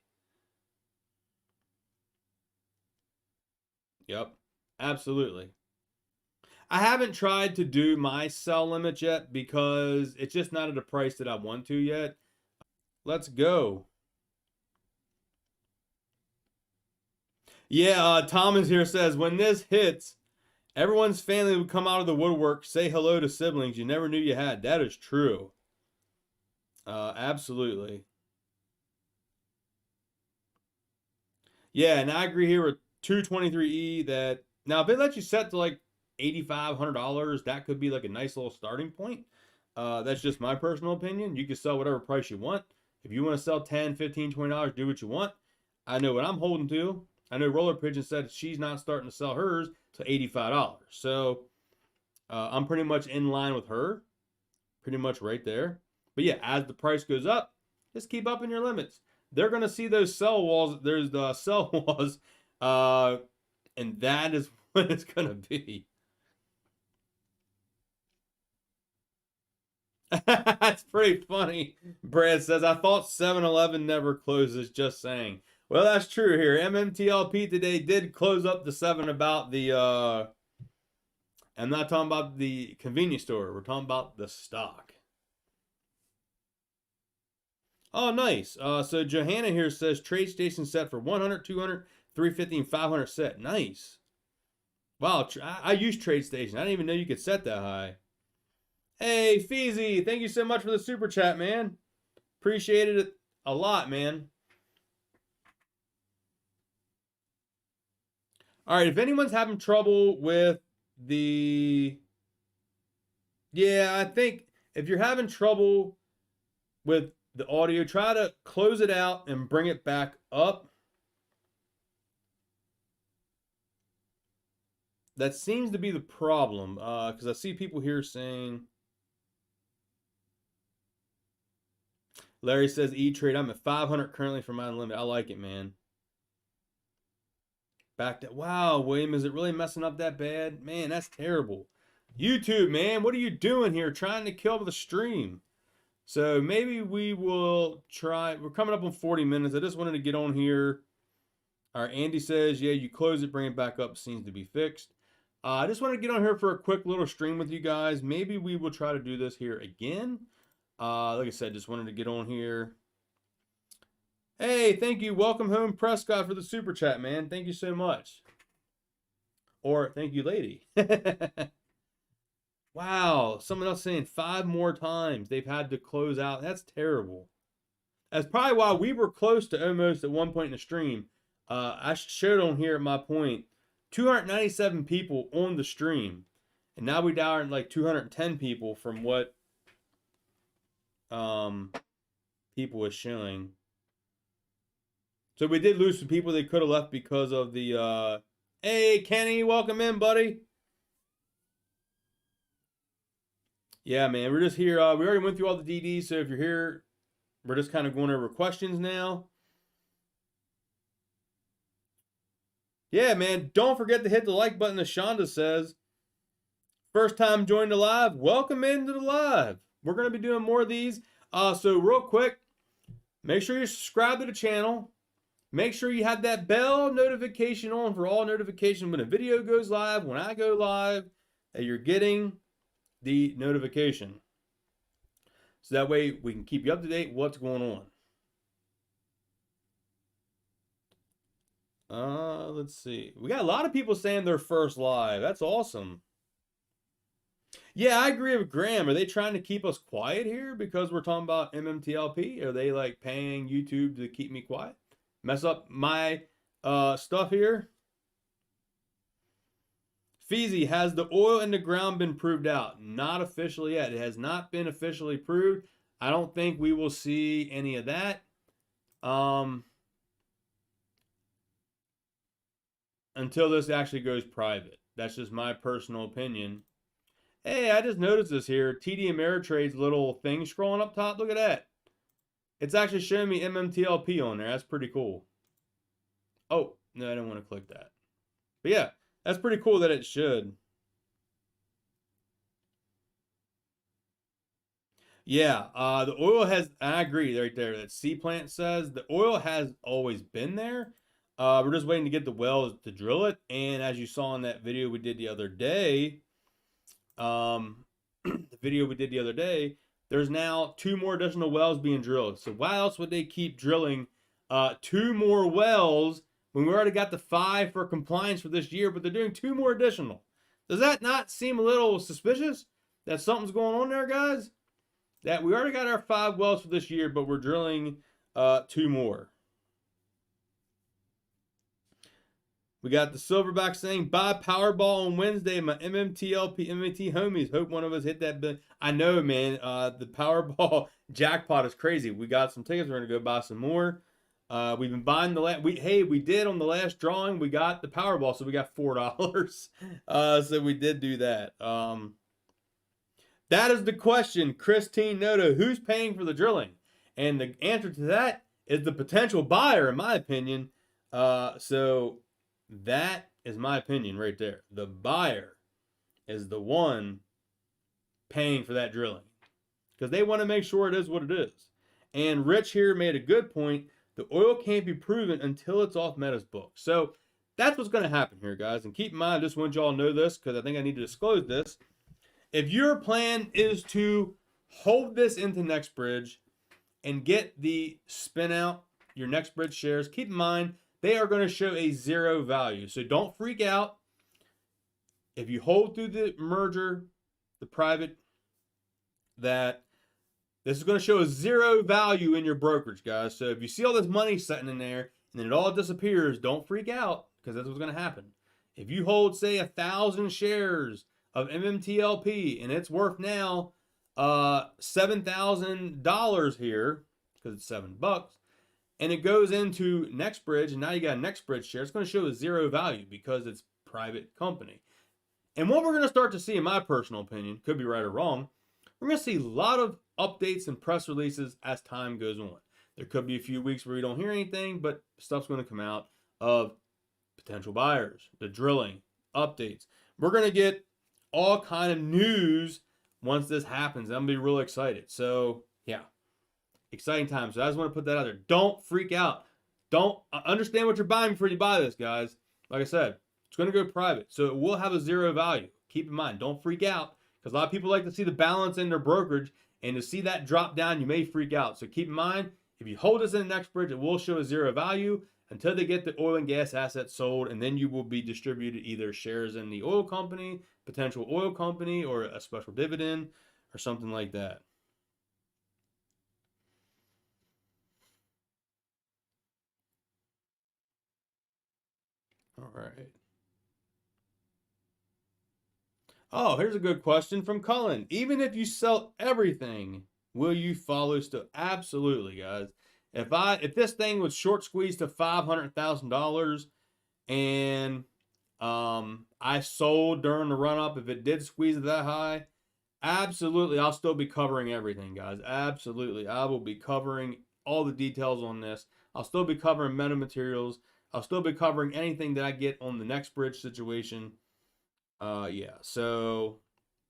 Yep, absolutely. I haven't tried to do my sell limits yet because it's just not at a price that I want to yet. Let's go. Yeah, Thomas here says, when this hits, everyone's family would come out of the woodwork, say hello to siblings you never knew you had. That is true. Absolutely. Yeah, and I agree here with 223E that now if it lets you set to like $8,500, that could be like a nice little starting point. That's just my personal opinion. You can sell whatever price you want. If you want to sell $10, $15, $20, do what you want. I know what I'm holding to. I know Roller Pigeon said she's not starting to sell hers to $85. So I'm pretty much in line with her. Pretty much right there. But yeah, as the price goes up, just keep upping your limits. They're going to see those sell walls. There's the sell walls. And that is what it's going to be. That's pretty funny. Brad says, I thought 7-Eleven never closes, just saying. Well, that's true here. MMTLP today did close up the 7 about the, I'm not talking about the convenience store. We're talking about the stock. Oh, nice. So Johanna here says trade station set for 100, 200, 350, and 500 set. Nice. Wow, I use trade station. I didn't even know you could set that high. Hey, Feezy, thank you so much for the super chat, man. Appreciated it a lot, man. All right, if anyone's having trouble with the... Yeah, I think if you're having trouble with the audio, try to close it out and bring it back up. That seems to be the problem, because I see people here saying... Larry says, E-Trade, I'm at 500 currently for my limit. I like it, man. Back to, wow, William, is it really messing up that bad? Man, that's terrible. YouTube, man, what are you doing here? Trying to kill the stream. So maybe we will try. We're coming up on 40 minutes. I just wanted to get on here. All right, Andy says, yeah, you close it, bring it back up. Seems to be fixed. I just wanted to get on here for a quick little stream with you guys. Maybe we will try to do this here again. Like I said, just wanted to get on here. Hey, thank you. Welcome home, Prescott, for the super chat, man. Thank you so much. Or thank you, lady. Wow, someone else saying 5 more times they've had to close out. That's terrible. That's probably why we were close to almost at one point in the stream. I showed on here at my point 297 people on the stream, and now we down like 210 people from what people was showing. So we did lose some people. They could have left because of the hey Kenny, welcome in, buddy. Yeah, man, we're just here. We already went through all the DDs, so if you're here, we're just kind of going over questions now. Yeah, man, don't forget to hit the like button, as Shonda says. First time joining the live, welcome into the live. We're going to be doing more of these. So real quick, make sure you subscribe to the channel. Make sure you have that bell notification on for all notifications when a video goes live, when I go live, that you're getting the notification. So that way we can keep you up to date what's going on. Let's see. We got a lot of people saying their first live. That's awesome. Yeah, I agree with Graham. Are they trying to keep us quiet here because we're talking about MMTLP? Are they like paying YouTube to keep me quiet? Mess up my stuff here? Feezy, has the oil in the ground been proved out? Not officially yet. It has not been officially proved. I don't think we will see any of that. Until this actually goes private. That's just my personal opinion. Hey, I just noticed this here. TD Ameritrade's little thing scrolling up top. Look at that. It's actually showing me MMTLP on there. That's pretty cool. Oh, no, I don't want to click that. But yeah, that's pretty cool that it should. Yeah, the oil has, I agree right there. That C Plant says the oil has always been there. We're just waiting to get the wells to drill it. And as you saw in that video we did the other day, there's now 2 more additional wells being drilled. So why else would they keep drilling 2 more wells when we already got the 5 for compliance for this year, but they're doing 2 more additional? Does that not seem a little suspicious that something's going on there, guys? That we already got our 5 wells for this year, but we're drilling 2 more. We got the Silverback saying, buy Powerball on Wednesday. My MMTLP, MMT homies. Hope one of us hit that bill. I know, man. The Powerball jackpot is crazy. We got some tickets. We're going to go buy some more. We've been buying the last. We did on the last drawing. We got the Powerball, so we got $4. So we did do that. That is the question, Christine Noto. Who's paying for the drilling? And the answer to that is the potential buyer, in my opinion. So that is my opinion right there. The buyer is the one paying for that drilling because they want to make sure it is what it is. And Rich here made a good point. The oil can't be proven until it's off Meta's book. So that's what's going to happen here, guys. And keep in mind, I just want y'all to know this because I think I need to disclose this. If your plan is to hold this into NextBridge and get the spin out, your NextBridge shares, keep in mind, they are going to show a 0 value. So don't freak out. If you hold through the merger, the private, that this is going to show a 0 value in your brokerage, guys. So if you see all this money sitting in there and then it all disappears, don't freak out because that's what's going to happen. If you hold, say, 1,000 shares of MMTLP and it's worth now $7,000 here because it's $7, and it goes into NextBridge, and now you got a NextBridge share, it's going to show a 0 value because it's private company. And what we're going to start to see, in my personal opinion, could be right or wrong, we're going to see a lot of updates and press releases as time goes on. There could be a few weeks where you don't hear anything, but stuff's going to come out of potential buyers, the drilling, updates. We're going to get all kind of news once this happens. I'm going to be real excited. So, yeah. Exciting time. So I just want to put that out there. Don't freak out. Don't understand what you're buying before you buy this, guys. Like I said, it's going to go private. So it will have a 0 value. Keep in mind, don't freak out because a lot of people like to see the balance in their brokerage, and to see that drop down, you may freak out. So keep in mind, if you hold this in the NextBridge, it will show a 0 value until they get the oil and gas assets sold, and then you will be distributed either shares in the oil company, potential oil company, or a special dividend or something like that. All right. Oh, here's a good question from Cullen. Even if you sell everything, will you follow still? Absolutely, guys. If this thing was short squeezed to $500,000 and I sold during the run up, if it did squeeze it that high, Absolutely, I'll still be covering everything, guys. Absolutely, I will be covering all the details on this. I'll still be covering meta materials. I'll still be covering anything that I get on the next bridge situation. Yeah, so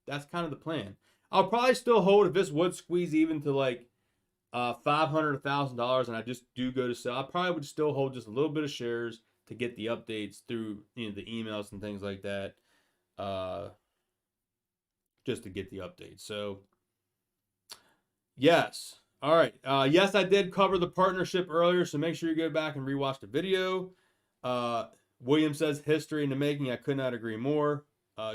that's kind of the plan. I'll probably still hold if this would squeeze even to like $500, $1,000, and I just do go to sell. I probably would still hold just a little bit of shares to get the updates through, you know, the emails and things like that. Just to get the updates. So, yes. All right. Yes, I did cover the partnership earlier, so make sure you go back and rewatch the video. William says, history in the making. I could not agree more.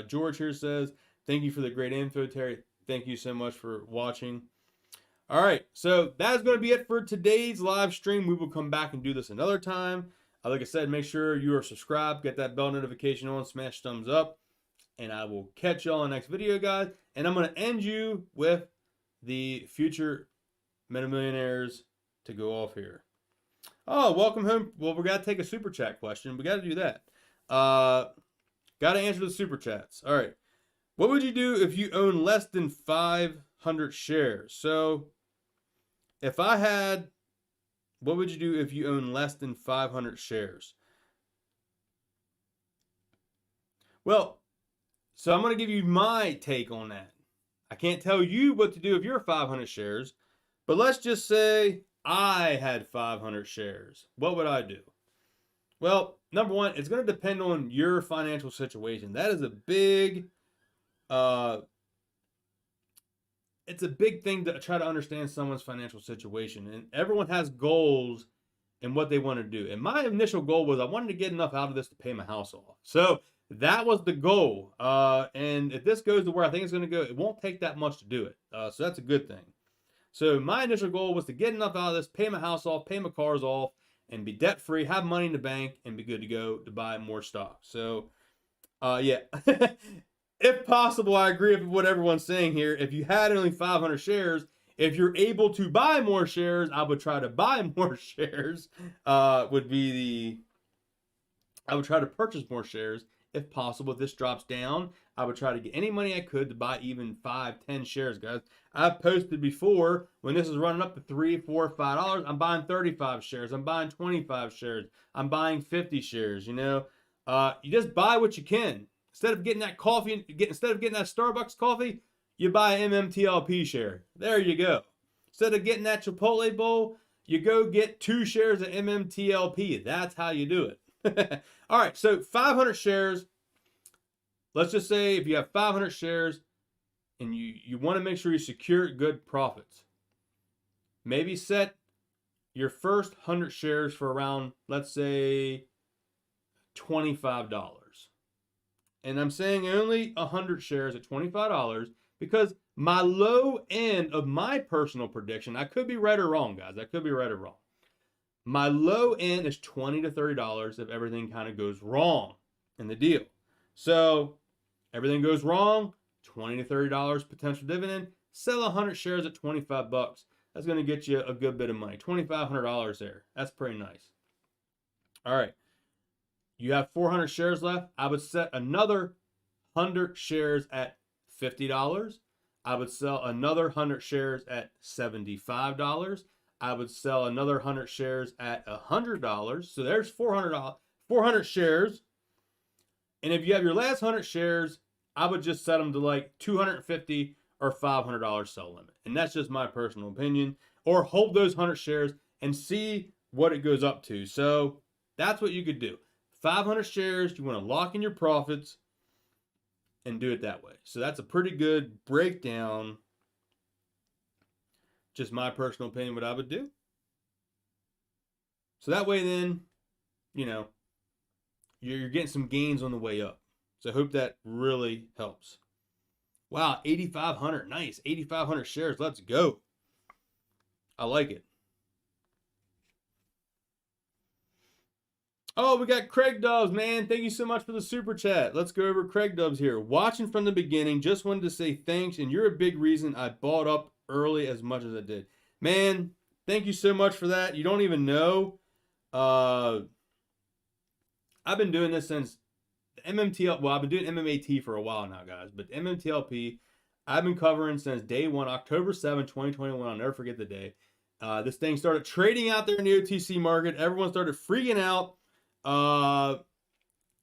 George here says, thank you for the great info, Terry. Thank you so much for watching. All right. So that's going to be it for today's live stream. We will come back and do this another time. Like I said, make sure you are subscribed, get that bell notification on, smash thumbs up, and I will catch y'all in the next video, guys. And I'm going to end you with the future Meta Millionaires to go off here. Oh, welcome home. Well, we got to take a super chat question. We got to do that. Got to answer the super chats. All right. What would you do if you own less than 500 shares? So if I had, what would you do if you own less than 500 shares? Well, so I'm going to give you my take on that. I can't tell you what to do if you're 500 shares, but let's just say I had 500 shares. What would I do? Well, number one, it's going to depend on your financial situation. That is a big, it's a big thing to try to understand someone's financial situation. And everyone has goals and what they want to do. And my initial goal was I wanted to get enough out of this to pay my house off. So that was the goal. And if this goes to where I think it's going to go, it won't take that much to do it. So that's a good thing. So my initial goal was to get enough out of this, pay my house off, pay my cars off, and be debt-free, have money in the bank, and be good to go to buy more stock. So, yeah. If possible, I agree with what everyone's saying here. If you had only 500 shares, if you're able to buy more shares, I would try to buy more shares. I would try to purchase more shares if possible. If this drops down, I would try to get any money I could to buy even 5, 10 shares, guys. I've posted before when this is running up to $3, $4, $5. I'm buying 35 shares. I'm buying 25 shares. I'm buying 50 shares. You know, you just buy what you can. Instead of getting that coffee, instead of getting that Starbucks coffee, you buy an MMTLP share. There you go. Instead of getting that Chipotle bowl, you go get 2 shares of MMTLP. That's how you do it. All right, so 500 shares. Let's just say if you have 500 shares and you want to make sure you secure good profits, maybe set your first 100 shares for around, let's say, $25. And I'm saying only 100 shares at $25 because my low end of my personal prediction, I could be right or wrong, guys. I could be right or wrong. My low end is $20 to $30 if everything kind of goes wrong in the deal. So everything goes wrong, $20 to $30 potential dividend. Sell 100 shares at 25 bucks. That's going to get you a good bit of money. $2,500 there. That's pretty nice. All right. You have 400 shares left. I would set another 100 shares at $50. I would sell another 100 shares at $75. I would sell another 100 shares at $100. So there's 400 shares. And if you have your last 100 shares, I would just set them to like $250 or $500 sell limit. And that's just my personal opinion. Or hold those 100 shares and see what it goes up to. So that's what you could do. 500 shares, you want to lock in your profits and do it that way. So that's a pretty good breakdown. Just my personal opinion, what I would do. So that way then, you know, you're getting some gains on the way up. So I hope that really helps. Wow, 8,500. Nice. 8,500 shares. Let's go. I like it. Oh, we got Craig Dubs, man. Thank you so much for the super chat. Let's go over Craig Dubs here. Watching from the beginning, just wanted to say thanks, and you're a big reason I bought up early as much as I did. Man, thank you so much for that. You don't even know. I've been doing this since MMTL. Well, I've been doing MMAT for a while now, guys. But MMTLP, I've been covering since day one, October 7, 2021. I'll never forget the day. This thing started trading out there in the OTC market. Everyone started freaking out.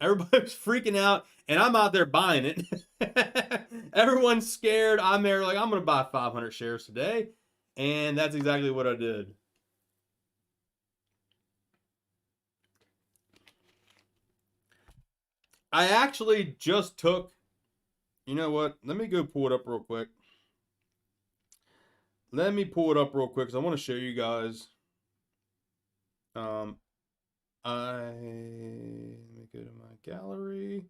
Everybody was freaking out, and I'm out there buying it. Everyone's scared. I'm there like, I'm going to buy 500 shares today. And that's exactly what I did. I actually just took, you know what? Let me go pull it up real quick. Let me pull it up real quick because I want to show you guys. Let me go to my gallery.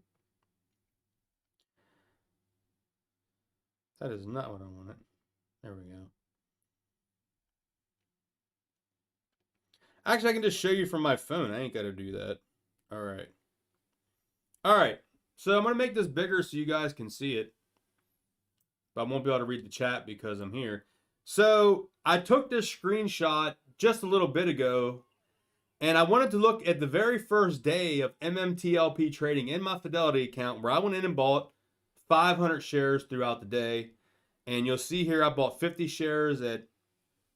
That is not what I wanted. There we go. Actually, I can just show you from my phone. I ain't got to do that. All right. All right. So I'm going to make this bigger so you guys can see it. But I won't be able to read the chat because I'm here. So I took this screenshot just a little bit ago. And I wanted to look at the very first day of MMTLP trading in my Fidelity account where I went in and bought 500 shares throughout the day. And you'll see here I bought 50 shares at,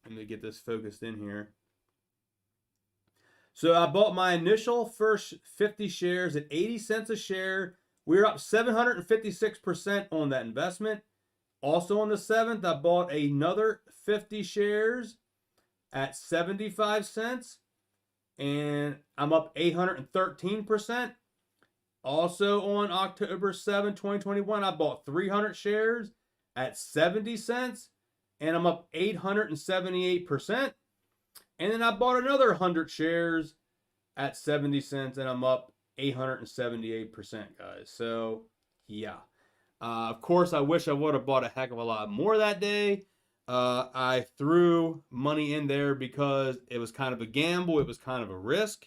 let me get this focused in here. So I bought my initial first 50 shares at 80 cents a share. We were up 756% on that investment. Also on the 7th, I bought another 50 shares at 75 cents. And I'm up 813%. Also on October 7, 2021, I bought 300 shares at 70 cents. And I'm up 878%. And then I bought another 100 shares at 70 cents. And I'm up 878%, guys. So, yeah. Of course, I wish I would have bought a heck of a lot more that day. I threw money in there because it was kind of a gamble. It was kind of a risk.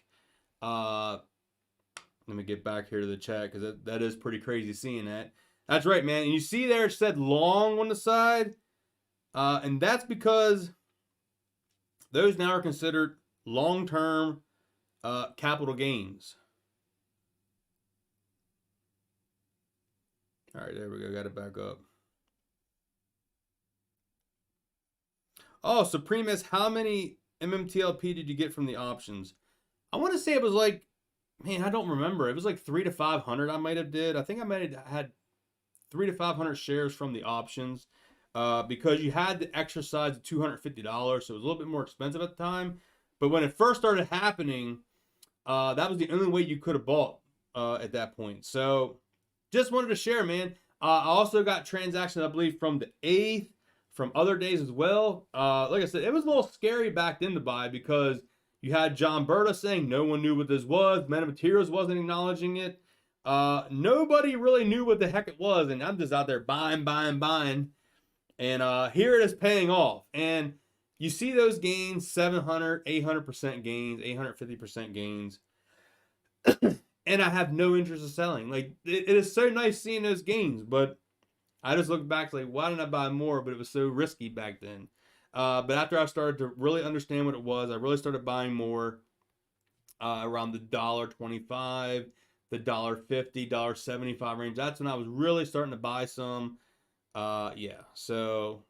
Let me get back here to the chat because that is pretty crazy seeing that. That's right, man. And you see there it said long on the side. And that's because those now are considered long-term capital gains. All right, there we go. Got it back up. Oh, Supremus, how many MMTLP did you get from the options? I want to say it was like, man, I don't remember. It was like 300 to 500 I might have did. I think I might have had 300 to 500 shares from the options because you had to exercise the $250, so it was a little bit more expensive at the time. But when it first started happening, that was the only way you could have bought at that point. So just wanted to share, man. I also got transactions, I believe, from the 8th, from other days as well. Like I said, it was a little scary back then to buy because you had John Berta saying no one knew what this was. Metamaterials wasn't acknowledging it. Nobody really knew what the heck it was. And I'm just out there buying. And here it is paying off. And you see those gains, 700, 800% gains, 850% gains. And I have no interest in selling. Like, it is so nice seeing those gains, but I just look back like, why didn't I buy more? But it was so risky back then. But after I started to really understand what it was, I really started buying more around the $1.25, the $1.50, $1.75 range. That's when I was really starting to buy some. Yeah, so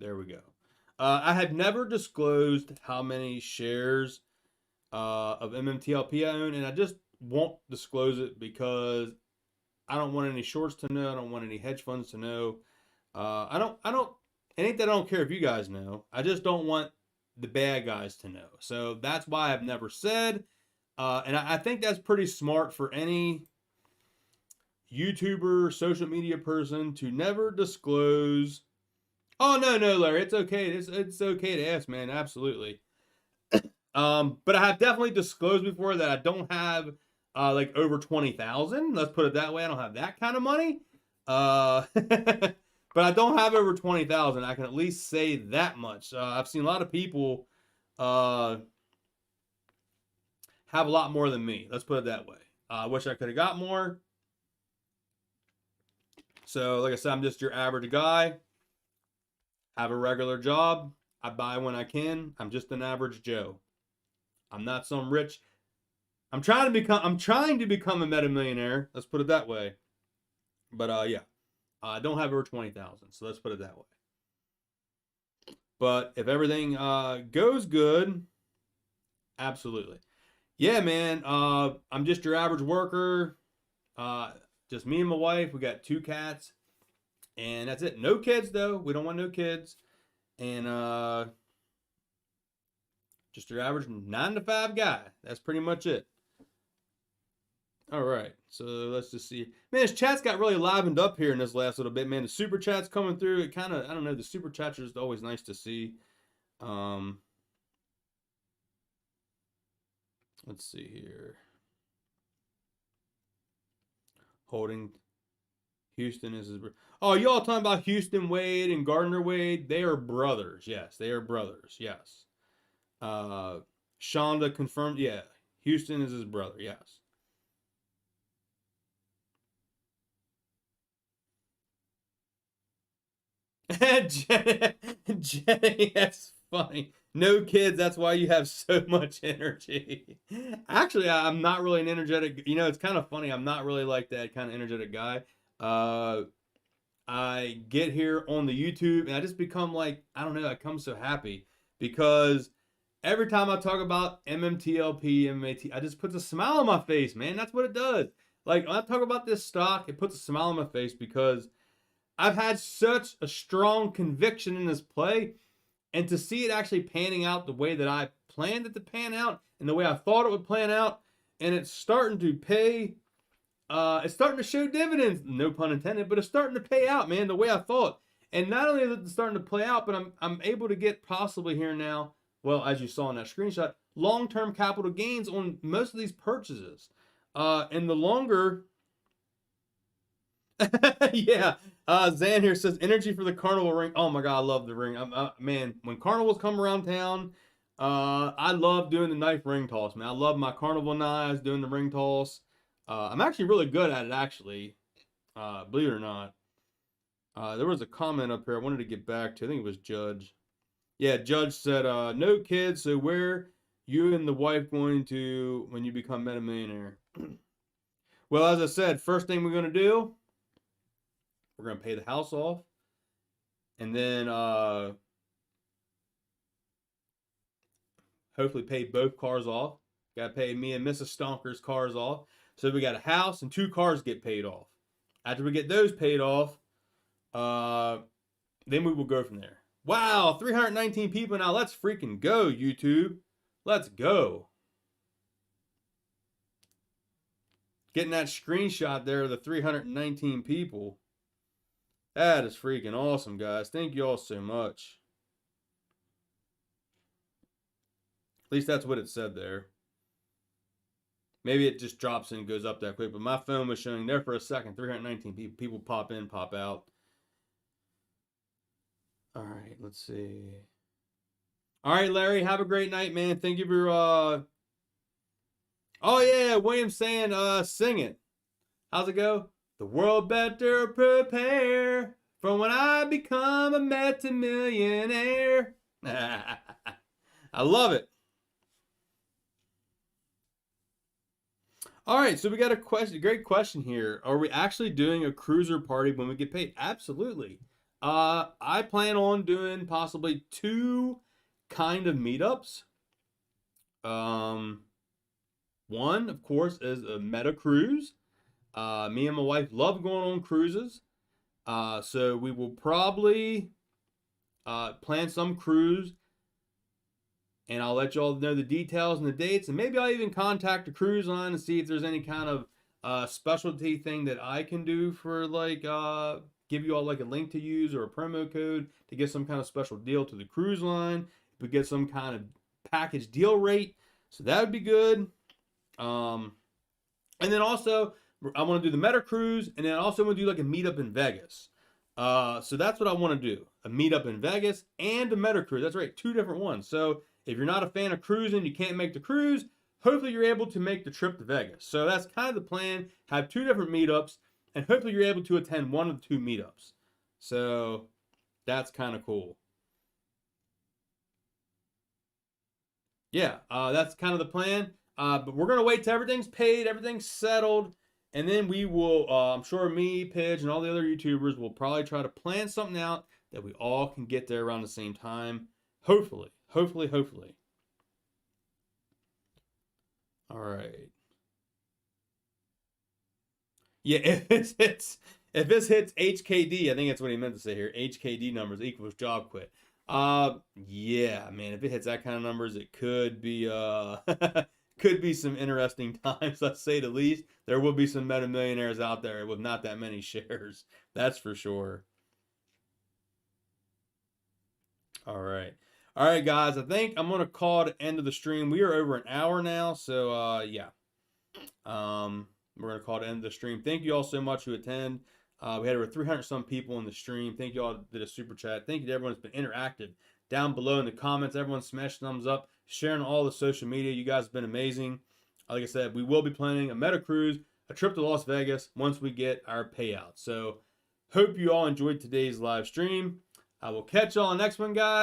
there we go. I have never disclosed how many shares of MMTLP I own, and I just won't disclose it because I don't want any shorts to know. I don't want any hedge funds to know. It ain't that I don't care if you guys know. I just don't want the bad guys to know. So that's why I've never said. And I think that's pretty smart for any YouTuber, social media person to never disclose. Oh, no, Larry. It's okay. It's okay to ask, man. Absolutely. But I have definitely disclosed before that I don't have like over 20,000. Let's put it that way. I don't have that kind of money. But I don't have over 20,000. I can at least say that much. I've seen a lot of people have a lot more than me. Let's put it that way. I wish I could have got more. So, like I said, I'm just your average guy. Have a regular job. I buy when I can. I'm just an average Joe. I'm not some rich. I'm trying to become a meta millionaire. Let's put it that way. But yeah. I don't have over 20,000, so let's put it that way. But if everything goes good, absolutely. Yeah, man. I'm just your average worker. Just me and my wife. We got 2 cats, and that's it. No kids though. We don't want no kids. And just your average 9 to 5 guy. That's pretty much it. All right, so let's just see. Man, this chat's got really livened up here in this last little bit, man. The super chat's coming through. It kind of, I don't know, the super chats are just always nice to see. Let's see here. Holding Houston is his. Oh, y'all talking about Houston Wade and Gardner Wade? They are brothers. Yes, they are brothers. Yes. Shonda confirmed. Yeah, Houston is his brother. Yes. Jenny, that's funny. No kids, that's why you have so much energy. Actually, I'm not really an energetic, you know, it's kind of funny. I'm not really like that kind of energetic guy. I get here on the YouTube and I just become like, I don't know, I come so happy because every time I talk about MMTLP, MAT, I just puts a smile on my face, man. That's what it does. Like when I talk about this stock, it puts a smile on my face because I've had such a strong conviction in this play, and to see it actually panning out the way that I planned it to pan out and the way I thought it would plan out, and it's starting to pay, it's starting to show dividends, no pun intended, but it's starting to pay out, man, the way I thought. And not only is it starting to play out, but I'm able to get possibly here now, well, as you saw in that screenshot, long-term capital gains on most of these purchases. And the longer... Yeah, Zan here says energy for the carnival ring. Oh my god, I love the ring. Man, when carnivals come around town, I love doing the knife ring toss, man. I love my carnival knives, doing the ring toss. I'm actually really good at it, actually, believe it or not. There was a comment up here I wanted to get back to. I think it was Judge. Yeah, Judge said, no kids, so where you and the wife going to when you become Meta Millionaire? Well, as I said, first thing we're going to do, we're going to pay the house off. And then hopefully pay both cars off. Got to pay me and Mrs. Stonker's cars off. So we got a house and 2 cars get paid off. After we get those paid off, then we will go from there. Wow, 319 people now. Let's freaking go, YouTube. Let's go. Getting that screenshot there of the 319 people. That is freaking awesome, guys. Thank you all so much. At least that's what it said there. Maybe it just drops and goes up that quick, but my phone was showing there for a second, 319 people. People pop in, pop out. All right, let's see. All right, Larry, have a great night, man. Thank you for, oh, yeah, William saying, sing it. How's it go? The world better prepare for when I become a multi-millionaire. I love it. All right, so we got a question, a great question here. Are we actually doing a cruiser party when we get paid? Absolutely. I plan on doing possibly 2 kind of meetups. One, of course, is a meta cruise. Me and my wife love going on cruises. So we will probably plan some cruise, and I'll let you all know the details and the dates, and maybe I'll even contact the cruise line and see if there's any kind of specialty thing that I can do for, like, give you all like a link to use or a promo code to get some kind of special deal to the cruise line. If we get some kind of package deal rate, so that would be good. And then also, I want to do the Meta Cruise, and then I also want to do like a meetup in Vegas. So that's what I want to do. A meetup in Vegas and a Meta Cruise. That's right, 2 different ones. So if you're not a fan of cruising, you can't make the cruise, hopefully you're able to make the trip to Vegas. So that's kind of the plan. Have 2 different meetups, and hopefully you're able to attend one of the 2 meetups. So that's kind of cool. Yeah, that's kind of the plan. But we're going to wait till everything's paid, everything's settled, And then we will, I'm sure me, Pidge, and all the other YouTubers will probably try to plan something out that we all can get there around the same time. Hopefully. All right. Yeah, if this hits HKD, I think that's what he meant to say here. HKD numbers equals job quit. Yeah, man, if it hits that kind of numbers, it could be could be some interesting times, let's say the least. There will be some meta millionaires out there with not that many shares. That's for sure. All right. All right, guys, I think I'm going to call it the end of the stream. We are over an hour now, so yeah. We're going to call it the end of the stream. Thank you all so much who attend. We had over 300 some people in the stream. Thank you all that did a super chat. Thank you to everyone that's been interactive down below in the comments. Everyone smash thumbs up, sharing all the social media. You guys have been amazing. Like I said, we will be planning a meta cruise, a trip to Las Vegas once we get our payout. So hope you all enjoyed today's live stream. I will catch y'all on the next one, guys.